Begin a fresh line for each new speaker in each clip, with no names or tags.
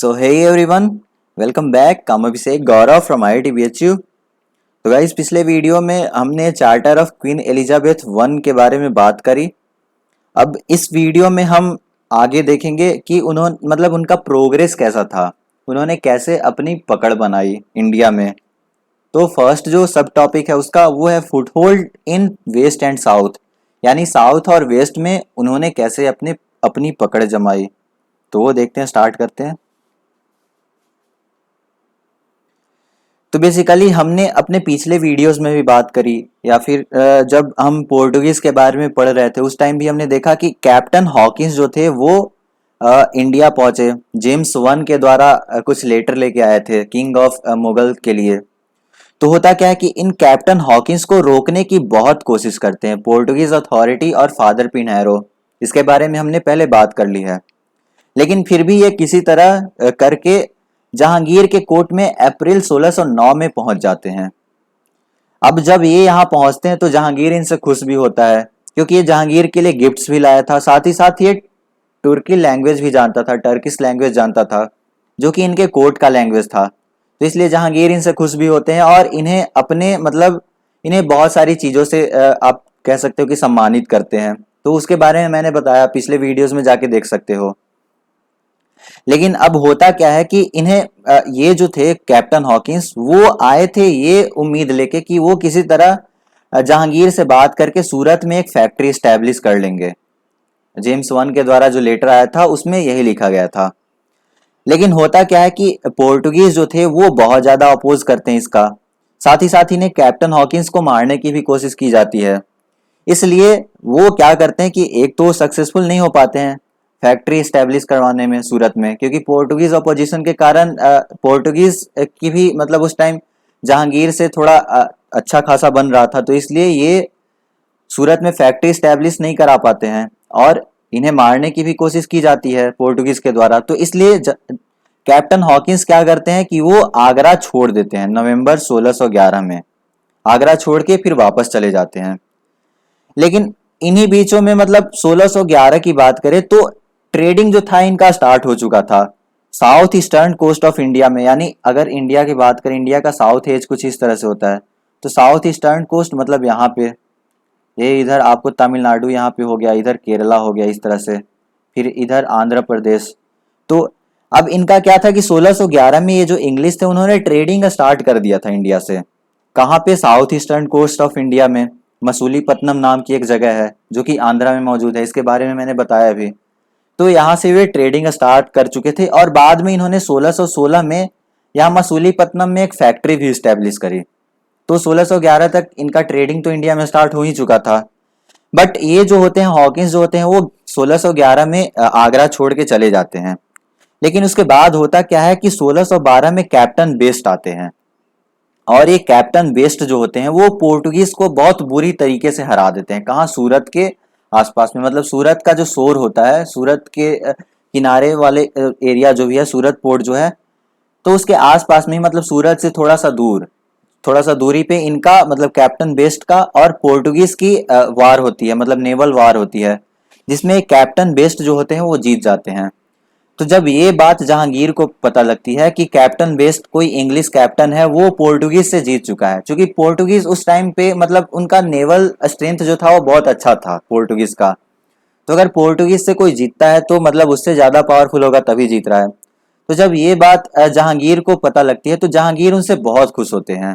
So hey everyone, welcome back. I'm Abhishek Gaurav from IIT BHU. तो guys पिछले video में हमने charter of queen Elizabeth one के बारे में बात करी। अब इस वीडियो में हम आगे देखेंगे कि उन्होंने उनका प्रोग्रेस कैसा था, उन्होंने कैसे अपनी पकड़ बनाई इंडिया में। तो फर्स्ट जो सब टॉपिक है उसका वो है foothold in west and south, यानी साउथ और वेस्ट में उन्होंने कैसे अपनी पकड़ जमाई। तो वो देखते हैं, स्टार्ट करते हैं। तो बेसिकली हमने अपने पिछले वीडियोस में भी बात करी, या फिर जब हम पोर्टुगीज के बारे में पढ़ रहे थे उस टाइम भी हमने देखा कि कैप्टन हॉकिंस जो थे वो इंडिया पहुंचे। जेम्स वन के द्वारा कुछ लेटर लेके आए थे किंग ऑफ मुगल के लिए। तो होता क्या है कि इन कैप्टन हॉकिंस को रोकने की बहुत कोशिश करते हैं पोर्टुगीज अथॉरिटी और फादर पिनारो। इसके बारे में हमने पहले बात कर ली है, लेकिन फिर भी ये किसी तरह करके जहांगीर के कोर्ट में अप्रैल 1609 में पहुंच जाते हैं। अब जब ये यहाँ पहुंचते हैं तो जहांगीर इनसे खुश भी होता है, क्योंकि ये जहांगीर के लिए गिफ्ट्स भी लाया था। साथ ही साथ ये तुर्की लैंग्वेज भी जानता था, टर्किश लैंग्वेज जानता था, जो कि इनके कोर्ट का लैंग्वेज था। तो इसलिए जहांगीर इनसे खुश भी होते हैं और इन्हें अपने इन्हें बहुत सारी चीज़ों से आप कह सकते हो कि सम्मानित करते हैं। तो उसके बारे में मैंने बताया, पिछले वीडियोस में जाके देख सकते हो। लेकिन अब होता क्या है कि इन्हें ये जो थे कैप्टन हॉकिंस, वो आए थे ये उम्मीद लेके कि वो किसी तरह जहांगीर से बात करके सूरत में एक फैक्ट्री स्टैब्लिश कर लेंगे। जेम्स वन के द्वारा जो लेटर आया था उसमें यही लिखा गया था। लेकिन होता क्या है कि पोर्टुगीज जो थे वो बहुत ज्यादा अपोज करते हैं इसका। साथ ही साथ इन्हें कैप्टन हॉकिंस को मारने की भी कोशिश की जाती है। इसलिए वो क्या करते हैं कि एक तो सक्सेसफुल नहीं हो पाते हैं फैक्ट्री स्टैब्लिश करवाने में सूरत में, क्योंकि पोर्टुगीज अपोजिशन के कारण पोर्टुगीज की भी उस टाइम जहांगीर से थोड़ा अच्छा खासा बन रहा था। तो इसलिए ये सूरत में फैक्ट्री स्टैब्लिश नहीं करा पाते हैं और इन्हें मारने की भी कोशिश की जाती है पोर्टुगीज के द्वारा। तो इसलिए कैप्टन हॉकिंस क्या करते हैं कि वो आगरा छोड़ देते हैं नवंबर 1611 में। आगरा छोड़ के फिर वापस चले जाते हैं। लेकिन इन्हीं बीचों में 1611 की बात करें तो ट्रेडिंग जो था इनका स्टार्ट हो चुका था South Eastern coast of India में। यानी अगर इंडिया की बात करें, इंडिया का साउथ एज कुछ इस तरह से होता है। तो साउथ ईस्टर्न कोस्ट यहाँ पे, ये इधर आपको तमिलनाडु यहाँ पे हो गया, इधर केरला हो गया, इस तरह से, फिर इधर आंध्र प्रदेश। तो अब इनका क्या था कि 1611 में ये जो इंग्लिश थे उन्होंने ट्रेडिंग स्टार्ट कर दिया था इंडिया से। कहाँ पे? South Eastern coast of India में मसूलीपट्टनम नाम की एक जगह है जो कि आंध्रा में मौजूद है। इसके बारे में मैंने बताया भी। तो यहाँ से वे ट्रेडिंग स्टार्ट कर चुके थे और बाद में इन्होंने 1616 में यहाँ मसूलीपट्टनम में एक फैक्ट्री भी स्टैब्लिश करी। तो 1611 तक इनका ट्रेडिंग तो इंडिया में स्टार्ट हो ही चुका था। बट ये जो होते हैं हॉकिंस जो होते हैं वो 1611 में आगरा छोड़ के चले जाते हैं। लेकिन उसके बाद होता क्या है कि 1612 में कैप्टन बेस्ट आते हैं और ये कैप्टन बेस्ट जो होते हैं वो पोर्टुगीज को बहुत बुरी तरीके से हरा देते हैं। कहाँ? सूरत के आसपास में। सूरत का जो शोर होता है, सूरत के किनारे वाले एरिया जो भी है, सूरत पोर्ट जो है, तो उसके आसपास में सूरत से थोड़ा सा दूरी पे इनका कैप्टन बेस्ट का और पोर्टुगीज की वार होती है, नेवल वार होती है, जिसमें कैप्टन बेस्ट जो होते हैं वो जीत जाते हैं। तो जब ये बात जहांगीर को पता लगती है कि कैप्टन बेस्ट कोई इंग्लिश कैप्टन है, वो पोर्टुगीज से जीत चुका है, क्योंकि पोर्टुगीज उस टाइम पे उनका नेवल स्ट्रेंथ जो था वो बहुत अच्छा था पोर्टुगीज का। तो अगर पोर्टुगीज से कोई जीतता है तो उससे ज्यादा पावरफुल होगा तभी जीत रहा है। तो जब ये बात जहांगीर को पता लगती है तो जहांगीर उनसे बहुत खुश होते हैं,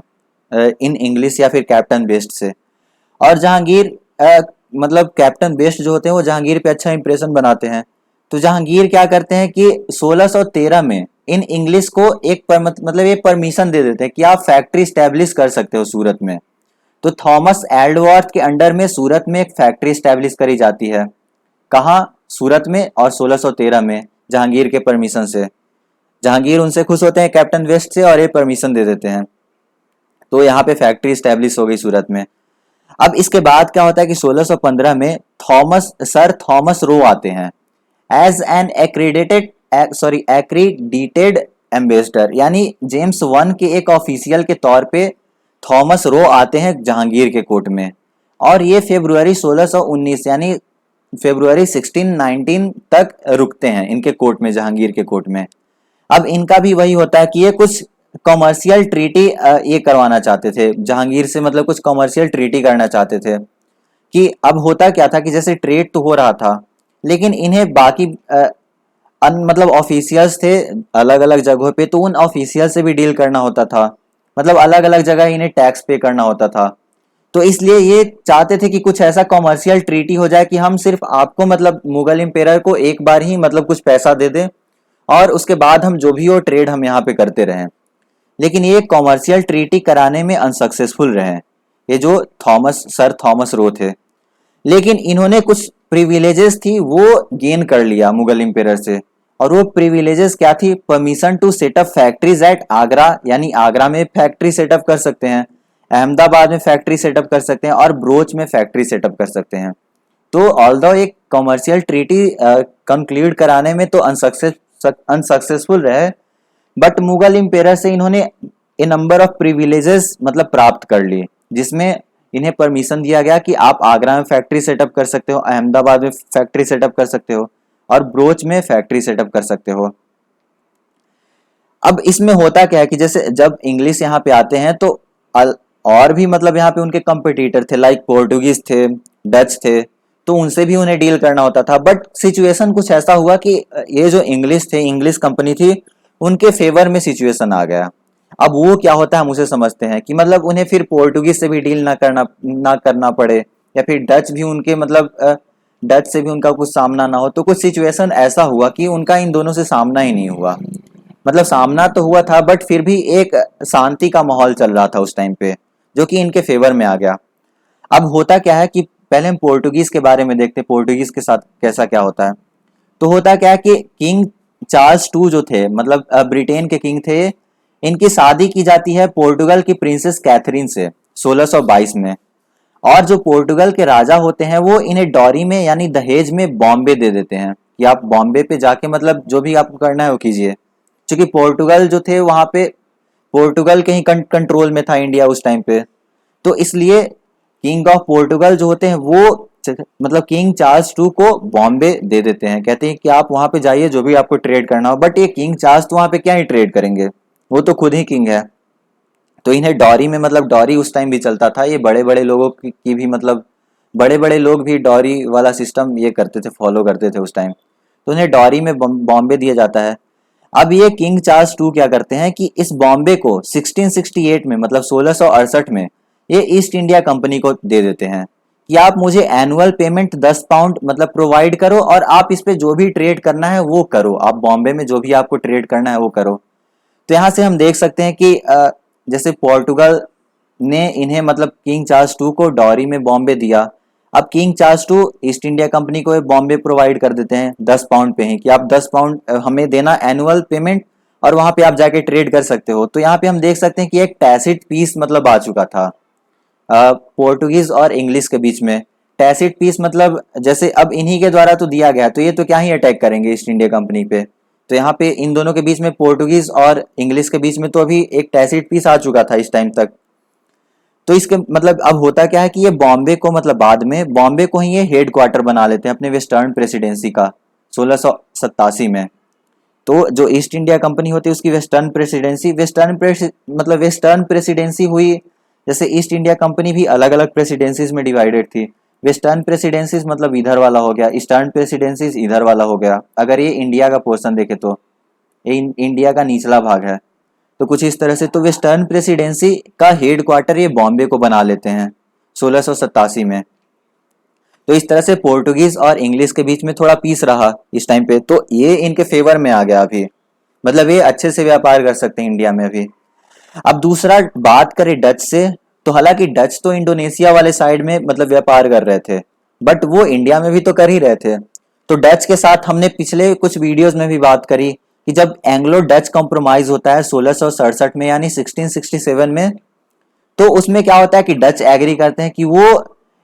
इन इंग्लिश या फिर कैप्टन बेस्ट से। और जहांगीर कैप्टन बेस्ट जो होते हैं वो जहांगीर पे अच्छा इंप्रेशन बनाते हैं। तो जहांगीर क्या करते हैं कि 1613 में इन इंग्लिश को एक परमिशन दे देते हैं कि आप फैक्ट्री स्टैब्लिश कर सकते हो सूरत में। तो थॉमस एल्डवर्थ के अंडर में सूरत में एक फैक्ट्री स्टैब्लिश करी जाती है। कहाँ? सूरत में। और 1613 में जहांगीर के परमिशन से, जहांगीर उनसे खुश होते हैं कैप्टन वेस्ट से और ये परमिशन दे देते हैं। तो यहाँ पे फैक्ट्री स्टैब्लिश हो गई सूरत में। अब इसके बाद क्या होता है कि 1615 में सर थॉमस रो आते हैं एज एन एक्रीडिटेड एम्बेसडर, यानी जेम्स वन के एक ऑफिशियल के तौर पे थॉमस रो आते हैं जहांगीर के कोर्ट में। और ये फरवरी 1619 यानी फरवरी 1619 तक रुकते हैं इनके कोर्ट में, जहांगीर के कोर्ट में। अब इनका भी वही होता है कि ये कुछ कॉमर्शियल ट्रीटी ये करवाना चाहते थे जहांगीर से, मतलब कुछ कॉमर्शियल ट्रीटी करना चाहते थे। कि अब होता क्या था कि जैसे ट्रेड तो हो रहा था, लेकिन इन्हें बाकी मतलब ऑफिशियल्स थे अलग अलग जगहों पे, तो उन ऑफिशियल से भी डील करना होता था, मतलब अलग अलग जगह इन्हें टैक्स पे करना होता था। तो इसलिए ये चाहते थे कि कुछ ऐसा कॉमर्शियल ट्रीटी हो जाए कि हम सिर्फ आपको, मतलब मुगल एम्पायर को एक बार ही मतलब कुछ पैसा दे दें, और उसके बाद हम जो भी हो ट्रेड हम यहाँ पे करते रहें। लेकिन ये कॉमर्शियल ट्रीटी कराने में अनसक्सेसफुल रहे, ये जो सर थॉमस रो थे। लेकिन इन्होंने कुछ प्रिविलेजेस थी वो गेन कर लिया मुगल एम्पायर से। और वो प्रिविलेजेस क्या थी? Permission to set up factories at Agra, यानी आगरा में फैक्ट्री सेटअप कर सकते हैं, अहमदाबाद में फैक्ट्री सेटअप कर सकते हैं, और ब्रोच में फैक्ट्री सेटअप कर सकते हैं। तो ऑल्दो एक कॉमर्शियल ट्रीटी कंक्लूड कराने में तो अनसक्सेसफुल रहे, बट मुगल एम्पायर से इन्होंने ए नंबर ऑफ प्रिविलेजेस मतलब प्राप्त कर लिए, जिसमें इन्हें परमिशन दिया गया कि आप आगरा में फैक्ट्री सेटअप कर सकते हो, अहमदाबाद में फैक्ट्री सेटअप कर सकते हो, और ब्रोच में फैक्ट्री सेटअप कर सकते हो। अब इसमें होता क्या है कि जैसे जब इंग्लिश यहाँ पे आते हैं तो और भी मतलब यहाँ पे उनके कंपटीटर थे, लाइक पोर्टुगीज थे, डच थे, तो उनसे भी उन्हें डील करना होता था। बट सिचुएशन कुछ ऐसा हुआ कि ये जो इंग्लिश थे, इंग्लिश कंपनी थी, उनके फेवर में सिचुएशन आ गया। अब वो क्या होता है हम उसे समझते हैं कि मतलब उन्हें फिर पोर्टुगीज से भी डील ना करना पड़े, या फिर डच भी उनके मतलब डच से भी उनका कुछ सामना ना हो। तो कुछ सिचुएशन ऐसा हुआ कि उनका इन दोनों से सामना ही नहीं हुआ, मतलब सामना तो हुआ था बट फिर भी एक शांति का माहौल चल रहा था उस टाइम पे, जो कि इनके फेवर में आ गया। अब होता क्या है कि पहले हम पोर्टुगीज के बारे में देखते हैं, पोर्टुगीज के साथ कैसा क्या होता है। तो होता क्या है कि किंग चार्ल्स टू जो थे, मतलब ब्रिटेन के किंग थे, इनकी शादी की जाती है पोर्टुगल की प्रिंसेस कैथरीन से 1622 में। और जो पोर्टुगल के राजा होते हैं वो इन्हें डॉरी में यानी दहेज में बॉम्बे दे देते हैं कि आप बॉम्बे पे जाके मतलब जो भी आपको करना है वो कीजिए। क्योंकि पोर्टुगल जो थे वहां पे, पोर्टुगल के ही कंट्रोल में था इंडिया उस टाइम पे, तो इसलिए किंग ऑफ पोर्टुगल जो होते हैं वो मतलब किंग चार्ल्स टू को बॉम्बे दे देते हैं, कहते हैं कि आप वहां पे जाइए जो भी आपको ट्रेड करना हो। बट ये किंग चार्ल्स तो वहां पे क्या ही ट्रेड करेंगे, वो तो खुद ही किंग है। तो इन्हें डॉरी में, मतलब डॉरी उस टाइम भी चलता था, ये बड़े बड़े लोगों की भी मतलब बड़े बड़े लोग भी डॉरी वाला सिस्टम ये करते थे, फॉलो करते थे उस टाइम। तो इन्हें डॉरी में बॉम्बे दिया जाता है। अब ये किंग चार्ल्स टू क्या करते हैं कि इस बॉम्बे को 1668 में, मतलब 1668 में, ये ईस्ट इंडिया कंपनी को दे देते हैं कि आप मुझे एनुअल पेमेंट 10 पाउंड मतलब प्रोवाइड करो, और आप इस पे जो भी ट्रेड करना है वो करो, आप बॉम्बे में जो भी आपको ट्रेड करना है वो करो। तो यहाँ से हम देख सकते हैं कि जैसे पोर्टुगल ने इन्हें मतलब किंग चार्ल्स टू को डॉरी में बॉम्बे दिया। अब king Charles to east India company को बॉम्बे प्रोवाइड कर देते हैं 10 पाउंड पे ही, कि आप 10 पाउंड हमें देना एनुअल पेमेंट, और वहां पे आप जाके ट्रेड कर सकते हो। तो यहाँ पे हम देख सकते हैं कि एक टैसिट पीस मतलब आ चुका था पोर्टुगीज और इंग्लिश के बीच में। टैसिट पीस मतलब जैसे अब इन्हीं के द्वारा तो दिया गया, तो ये तो क्या ही अटैक करेंगे ईस्ट इंडिया कंपनी पे। तो यहाँ पे इन दोनों के बीच में, पोर्टुगीज और इंग्लिश के बीच में तो अभी एक टैसिट पीस आ चुका था इस टाइम तक। तो इसके मतलब अब होता क्या है कि ये बॉम्बे को, मतलब बाद में बॉम्बे को ही ये हेड क्वार्टर बना लेते हैं अपने वेस्टर्न प्रेसिडेंसी का 1687 में। तो जो ईस्ट इंडिया कंपनी होती है उसकी वेस्टर्न प्रेसिडेंसी, मतलब वेस्टर्न प्रेसिडेंसी हुई। जैसे ईस्ट इंडिया कंपनी भी अलग अलग प्रेसिडेंसीज में डिवाइडेड थी। वेस्टर्न प्रेसिडेंसीज मतलब इधर वाला हो गया, ईस्टर्न प्रेसिडेंसीज इधर वाला हो गया। अगर ये इंडिया का पोर्शन देखे तो ये इंडिया का निचला भाग है, तो कुछ इस तरह से। तो वेस्टर्न प्रेसिडेंसी का हेड क्वार्टर ये बॉम्बे को बना लेते हैं 1687 में। तो इस तरह से पोर्टुगीज और इंग्लिश के बीच में थोड़ा पीस रहा इस टाइम पे, तो ये इनके फेवर में आ गया अभी, मतलब ये अच्छे से व्यापार कर सकते हैं इंडिया में अभी। अब दूसरा बात करें डच से, तो हालांकि डच तो इंडोनेशिया वाले साइड में मतलब व्यापार कर रहे थे, बट वो इंडिया में भी तो कर ही रहे थे। तो डच के साथ हमने पिछले कुछ वीडियोस में भी बात करी कि जब एंग्लो डच कॉम्प्रोमाइज होता है 1667 में यानी 1667 में, तो उसमें क्या होता है कि डच एग्री करते हैं कि वो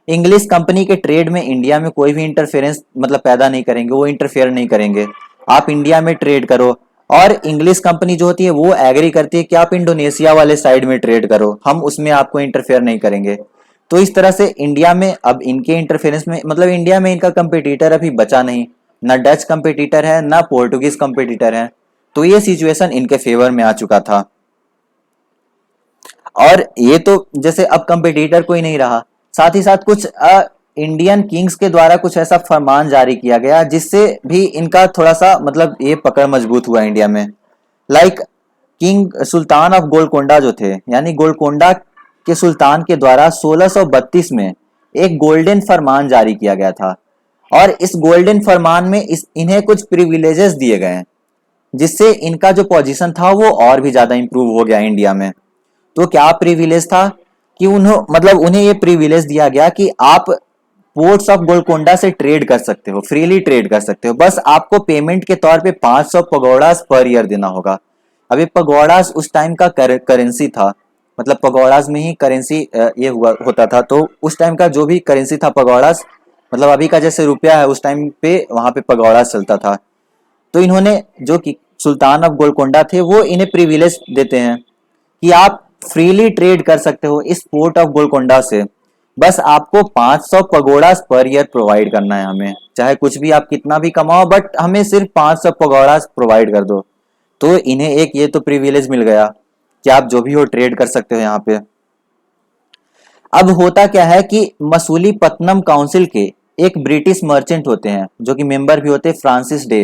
इंग्लिश कंपनी के ट्रेड में इंडिया में कोई भी इंटरफेरेंस मतलब पैदा नहीं करेंगे, वो इंटरफेयर नहीं करेंगे, आप इंडिया में ट्रेड करो। और इंग्लिश कंपनी जो होती है वो एग्री करती है कि आप इंडोनेशिया वाले साइड में ट्रेड करो, हम उसमें आपको इंटरफेयर नहीं करेंगे। तो इस तरह से इंडिया में अब इनके इंटरफेरेंस में, मतलब इंडिया में इनका कंपटीटर अभी बचा नहीं, ना डच कंपटीटर है ना पोर्टुगीज कंपटीटर है। तो ये सिचुएशन इनके फेवर में आ चुका था। और ये तो जैसे अब कंपटीटर कोई नहीं रहा, साथ ही साथ कुछ इंडियन किंग्स के द्वारा कुछ ऐसा फरमान जारी किया गया जिससे भी इनका थोड़ा सा मतलब ये पकड़ मजबूत हुआ इंडिया में। Like king Sultan of Golconda जो थे, यानी गोलकोंडा के सुल्तान के द्वारा 1632 में एक गोल्डन फरमान जारी किया गया था, और इस गोल्डन फरमान में इन्हें कुछ प्रिविलेजेस दिए गए हैं जिससे इनका जो पोजीशन था वो और भी ज्यादा इंप्रूव हो गया इंडिया में। तो क्या प्रिविलेज था कि उन्हें ये प्रिविलेज दिया गया कि आप पोर्ट्स ऑफ गोलकोंडा से ट्रेड कर सकते हो, फ्रीली ट्रेड कर सकते हो, बस आपको पेमेंट के तौर पे 500 पगोड़ास पर ईयर देना होगा। अब ये पगोड़ास उस टाइम का करेंसी था, मतलब पगोड़ास में ही करेंसी ये हुआ होता था, तो उस टाइम का जो भी करेंसी था पगोड़ास, मतलब अभी का जैसे रुपया है उस टाइम पे वहां पे पगोड़ास चलता था। तो इन्होंने जो कि सुल्तान ऑफ गोलकोंडा थे वो इन्हें प्रिविलेज देते हैं कि आप फ्रीली ट्रेड कर सकते हो इस पोर्ट ऑफ गोलकोंडा से, बस आपको 500 पगोड़ास पर ईयर प्रोवाइड करना है हमें, चाहे कुछ भी आप कितना भी कमाओ बट हमें सिर्फ 500 पगोड़ास प्रोवाइड कर दो। तो इन्हें एक ये तो प्रिविलेज मिल गया कि आप जो भी हो ट्रेड कर सकते हो यहाँ पे। अब होता क्या है कि मसूलीपट्टनम काउंसिल के एक ब्रिटिश मर्चेंट होते हैं जो कि मेंबर भी होते हैं, फ्रांसिस डे।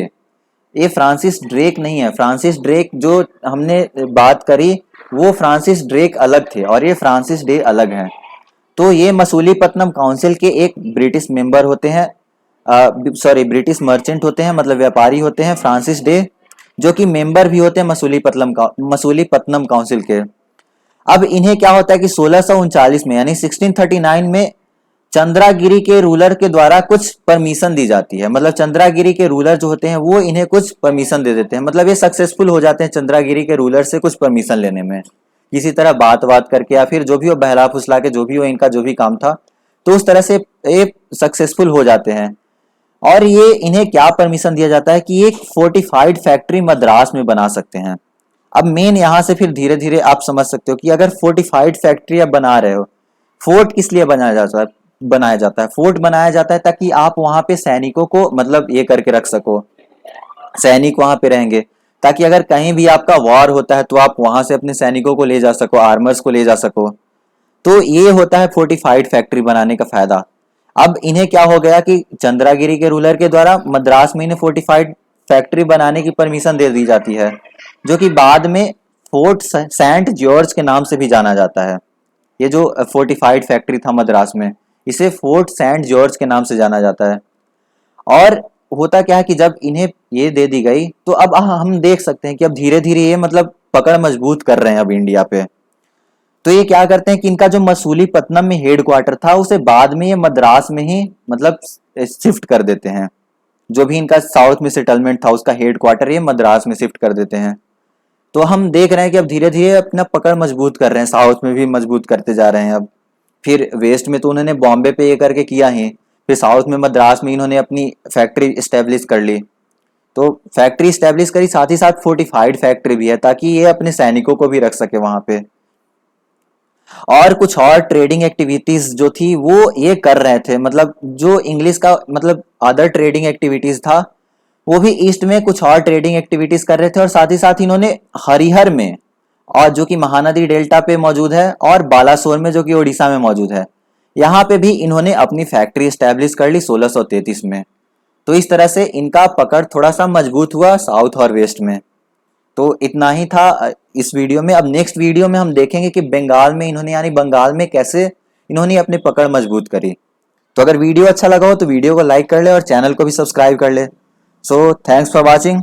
ये फ्रांसिस ड्रेक नहीं है, फ्रांसिस ड्रेक जो हमने बात करी वो फ्रांसिस ड्रेक अलग थे और ये फ्रांसिस डे अलग हैं। तो ये मसूलीपट्टनम काउंसिल के एक ब्रिटिश मेंबर होते हैं, ब्रिटिश मर्चेंट होते हैं, मतलब व्यापारी होते हैं, फ्रांसिस डे, जो कि मेंबर भी होते हैं मसूलीपट्टनम काउंसिल के। अब इन्हें क्या होता है कि 1639 में यानी 1639 में चंद्रागिरी के रूलर के द्वारा कुछ परमिशन दी जाती है, मतलब चंद्रागिरी के रूलर जो होते हैं वो इन्हें कुछ परमिशन दे देते हैं, मतलब ये सक्सेसफुल हो जाते हैं चंद्रागिरी के रूलर से कुछ परमिशन लेने में, किसी तरह बात करके या फिर जो भी हो बहला फुसला के जो भी हो इनका जो भी काम था, तो उस तरह से ये सक्सेसफुल हो जाते हैं। और ये इन्हें क्या परमिशन दिया जाता है कि एक फोर्टिफाइड फैक्ट्री मद्रास में बना सकते हैं। अब मेन यहाँ से फिर धीरे धीरे आप समझ सकते हो कि अगर फोर्टिफाइड फैक्ट्री आप बना रहे हो, फोर्ट किस लिए बनाया जाता है, फोर्ट बनाया जाता है ताकि आप वहां पे सैनिकों को मतलब ये करके रख सको, सैनिक वहां पे रहेंगे ताकि अगर कहीं भी आपका वॉर होता है तो आप वहां से अपने सैनिकों को ले जा सको, आर्मर्स को ले जा सको। तो ये होता है फोर्टिफाइड फैक्ट्री बनाने का फायदा। अब इन्हें क्या हो गया कि चंद्रागिरी के रूलर के द्वारा मद्रास में इन्हें फोर्टिफाइड फैक्ट्री बनाने की परमिशन दे दी जाती है, जो कि बाद में फोर्ट सेंट जॉर्ज के नाम से भी जाना जाता है। ये जो फोर्टिफाइड फैक्ट्री था मद्रास में, इसे फोर्ट सेंट जॉर्ज के नाम से जाना जाता है। और होता क्या है कि जब इन्हें ये दे दी गई तो अब हम देख सकते हैं कि अब धीरे धीरे ये मतलब पकड़ मजबूत कर रहे हैं अब इंडिया पे। तो ये क्या करते हैं कि इनका जो मसूलीपट्टनम में हेड क्वार्टर था उसे बाद में ये मद्रास में ही मतलब शिफ्ट कर देते हैं, जो भी इनका साउथ में सेटलमेंट था उसका हेड क्वार्टर ये मद्रास में शिफ्ट कर देते हैं। तो हम देख रहे हैं कि अब धीरे धीरे अपना पकड़ मजबूत कर रहे हैं, साउथ में भी मजबूत करते जा रहे हैं। अब फिर वेस्ट में तो उन्होंने बॉम्बे पे ये करके किया ही, फिर साउथ में मद्रास में इन्होंने अपनी फैक्ट्री इस्टेब्लिश कर ली। तो फैक्ट्री इस्टेब्लिश करी, साथ ही साथ फोर्टिफाइड फैक्ट्री भी है ताकि ये अपने सैनिकों को भी रख सके वहां पे। और कुछ और ट्रेडिंग एक्टिविटीज जो थी वो ये कर रहे थे, मतलब जो इंग्लिश का मतलब अदर ट्रेडिंग एक्टिविटीज था वो भी ईस्ट में कुछ और ट्रेडिंग एक्टिविटीज कर रहे थे। और साथ ही साथ इन्होंने हरिहर में, और जो कि महानदी डेल्टा पे मौजूद है, और बालासोर में जो कि ओडिशा में मौजूद है, यहाँ पे भी इन्होंने अपनी फैक्ट्री स्टैब्लिश कर ली 1633 में। तो इस तरह से इनका पकड़ थोड़ा सा मजबूत हुआ साउथ और वेस्ट में। तो इतना ही था इस वीडियो में। अब नेक्स्ट वीडियो में हम देखेंगे कि बंगाल में इन्होंने यानी बंगाल में कैसे इन्होंने अपनी पकड़ मजबूत करी। तो अगर वीडियो अच्छा लगा हो तो वीडियो को लाइक कर ले और चैनल को भी सब्सक्राइब कर ले। So thanks for watching.